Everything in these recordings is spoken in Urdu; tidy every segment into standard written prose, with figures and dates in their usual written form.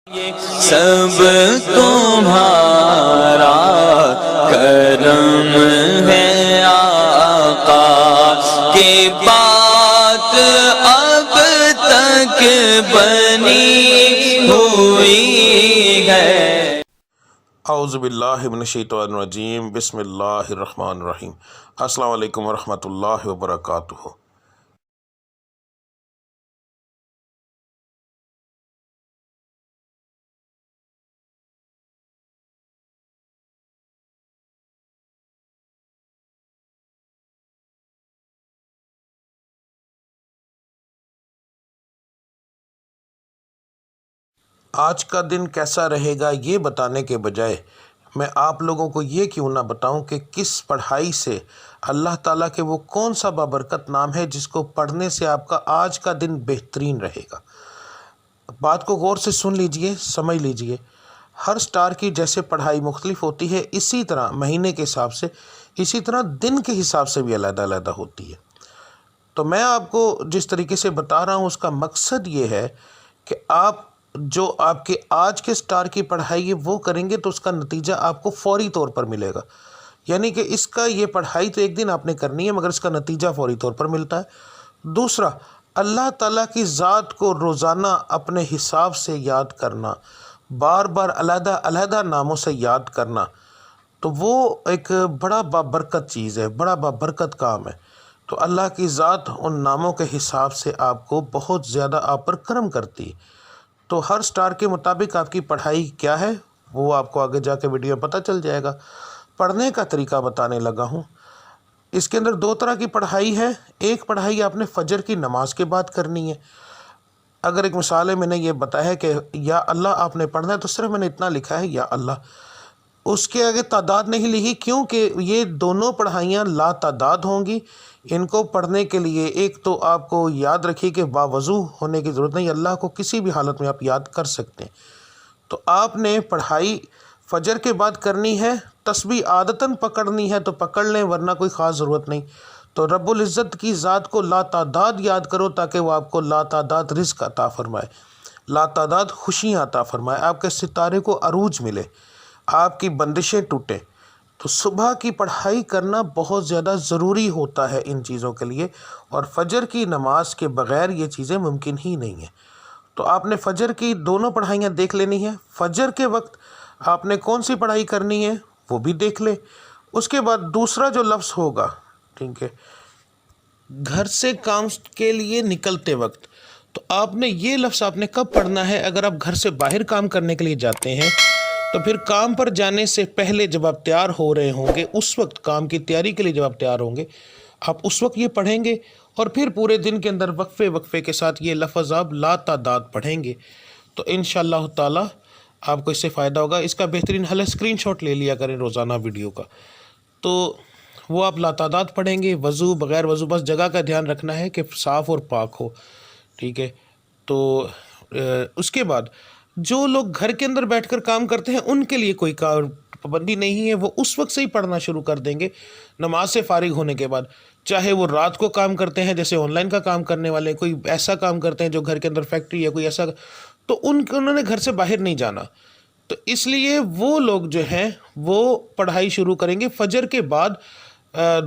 سب تمہارا کرم ہے آقا کی بات اب تک بنی ہوئی ہے۔ اعوذ باللہ من الشیطان الرجیم، بسم اللہ الرحمن الرحیم۔ السلام علیکم ورحمۃ اللہ وبرکاتہ۔ آج کا دن کیسا رہے گا یہ بتانے کے بجائے میں آپ لوگوں کو یہ کیوں نہ بتاؤں کہ کس پڑھائی سے اللہ تعالیٰ کے وہ کون سا بابرکت نام ہے جس کو پڑھنے سے آپ کا آج کا دن بہترین رہے گا۔ بات کو غور سے سن لیجئے، سمجھ لیجئے۔ ہر سٹار کی جیسے پڑھائی مختلف ہوتی ہے، اسی طرح مہینے کے حساب سے، اسی طرح دن کے حساب سے بھی علیحدہ علیحدہ ہوتی ہے۔ تو میں آپ کو جس طریقے سے بتا رہا ہوں اس کا مقصد یہ ہے کہ آپ جو آپ کے آج کے سٹار کی پڑھائی ہے وہ کریں گے تو اس کا نتیجہ آپ کو فوری طور پر ملے گا۔ یعنی کہ اس کا یہ پڑھائی تو ایک دن آپ نے کرنی ہے مگر اس کا نتیجہ فوری طور پر ملتا ہے۔ دوسرا، اللہ تعالیٰ کی ذات کو روزانہ اپنے حساب سے یاد کرنا، بار بار علیحدہ علیحدہ ناموں سے یاد کرنا، تو وہ ایک بڑا بابرکت چیز ہے، بڑا بابرکت کام ہے۔ تو اللہ کی ذات ان ناموں کے حساب سے آپ کو بہت زیادہ آپ پر کرم کرتی ہے۔ تو ہر سٹار کے مطابق آپ کی پڑھائی کیا ہے وہ آپ کو آگے جا کے ویڈیو میں پتہ چل جائے گا۔ پڑھنے کا طریقہ بتانے لگا ہوں۔ اس کے اندر دو طرح کی پڑھائی ہے۔ ایک پڑھائی آپ نے فجر کی نماز کے بعد کرنی ہے۔ اگر ایک مثال ہے، میں نے یہ بتایا ہے کہ یا اللہ آپ نے پڑھنا ہے تو صرف میں نے اتنا لکھا ہے یا اللہ، اس کے آگے تعداد نہیں لکھی، کیونکہ یہ دونوں پڑھائیاں لا تعداد ہوں گی۔ ان کو پڑھنے کے لیے ایک تو آپ کو یاد رکھیے کہ باوضو ہونے کی ضرورت نہیں، اللہ کو کسی بھی حالت میں آپ یاد کر سکتے ہیں۔ تو آپ نے پڑھائی فجر کے بعد کرنی ہے، تسبیح عادتاً پکڑنی ہے تو پکڑ لیں ورنہ کوئی خاص ضرورت نہیں۔ تو رب العزت کی ذات کو لا تعداد یاد کرو تاکہ وہ آپ کو لا تعداد رزق عطا فرمائے، لا تعداد خوشیاں عطا فرمائے، آپ کے ستارے کو عروج ملے، آپ کی بندشیں ٹوٹیں۔ تو صبح کی پڑھائی کرنا بہت زیادہ ضروری ہوتا ہے ان چیزوں کے لیے، اور فجر کی نماز کے بغیر یہ چیزیں ممکن ہی نہیں ہیں۔ تو آپ نے فجر کی دونوں پڑھائیاں دیکھ لینی ہیں۔ فجر کے وقت آپ نے کون سی پڑھائی کرنی ہے وہ بھی دیکھ لیں۔ اس کے بعد دوسرا جو لفظ ہوگا، ٹھیک ہے، گھر سے کام کے لیے نکلتے وقت، تو آپ نے یہ لفظ آپ نے کب پڑھنا ہے؟ اگر آپ گھر سے باہر کام کرنے کے لیے جاتے ہیں تو پھر کام پر جانے سے پہلے جب آپ تیار ہو رہے ہوں گے، اس وقت کام کی تیاری کے لیے جب آپ تیار ہوں گے، آپ اس وقت یہ پڑھیں گے، اور پھر پورے دن کے اندر وقفے وقفے کے ساتھ یہ لفظ آپ لا تعداد پڑھیں گے۔ تو انشاءاللہ تعالی آپ کو اس سے فائدہ ہوگا۔ اس کا بہترین حل ہے اسکرین شاٹ لے لیا کریں روزانہ ویڈیو کا، تو وہ آپ لا تعداد پڑھیں گے، وضو بغیر وضو، بس جگہ کا دھیان رکھنا ہے کہ صاف اور پاک ہو، ٹھیک ہے۔ تو اس کے بعد جو لوگ گھر کے اندر بیٹھ کر کام کرتے ہیں ان کے لیے کوئی پابندی نہیں ہے، وہ اس وقت سے ہی پڑھنا شروع کر دیں گے نماز سے فارغ ہونے کے بعد، چاہے وہ رات کو کام کرتے ہیں جیسے آن لائن کا کام کرنے والے، کوئی ایسا کام کرتے ہیں جو گھر کے اندر فیکٹری ہے کوئی ایسا، تو انہوں نے گھر سے باہر نہیں جانا، تو اس لیے وہ لوگ جو ہیں وہ پڑھائی شروع کریں گے فجر کے بعد۔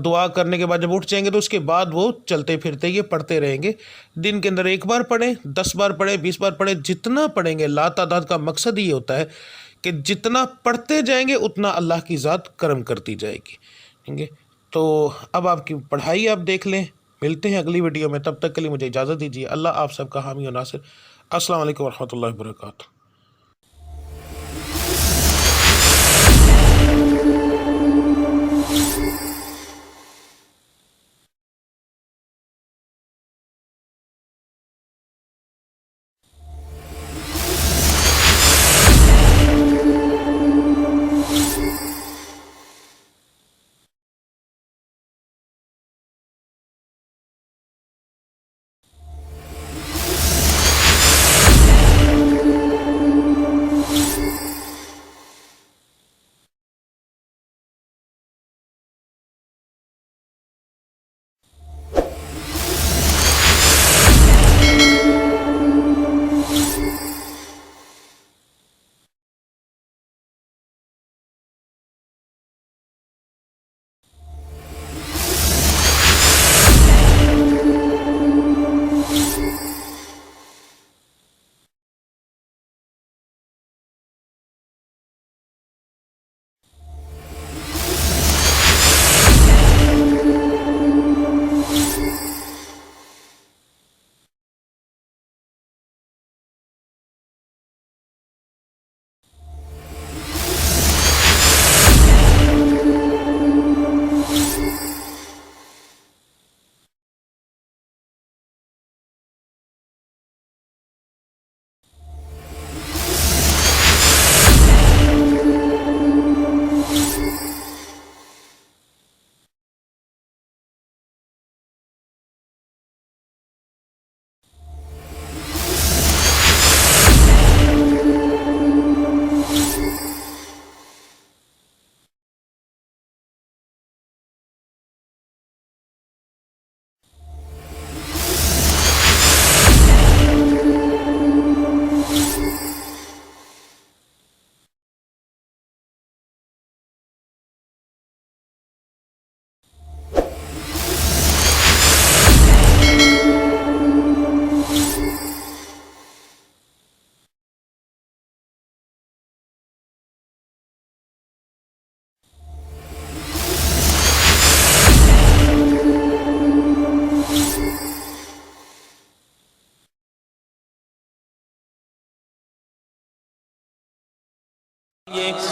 دعا کرنے کے بعد جب اٹھ جائیں گے تو اس کے بعد وہ چلتے پھرتے یہ پڑھتے رہیں گے۔ دن کے اندر 1 بار پڑھیں، 10 بار پڑھیں، 20 بار پڑھیں، جتنا پڑھیں گے۔ لا تعداد کا مقصد یہ ہوتا ہے کہ جتنا پڑھتے جائیں گے اتنا اللہ کی ذات کرم کرتی جائے گی، ٹھیک ہے۔ تو اب آپ کی پڑھائی آپ دیکھ لیں۔ ملتے ہیں اگلی ویڈیو میں، تب تک کے لیے مجھے اجازت دیجیے۔ اللہ آپ سب کا حامی و ناصر۔ السلام علیکم ورحمۃ اللہ وبرکاتہ۔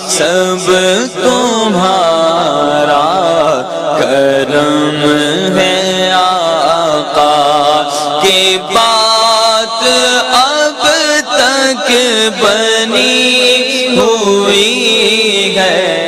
سب تمہارا کرم ہے آقا، کہ بات اب تک بنی ہوئی ہے۔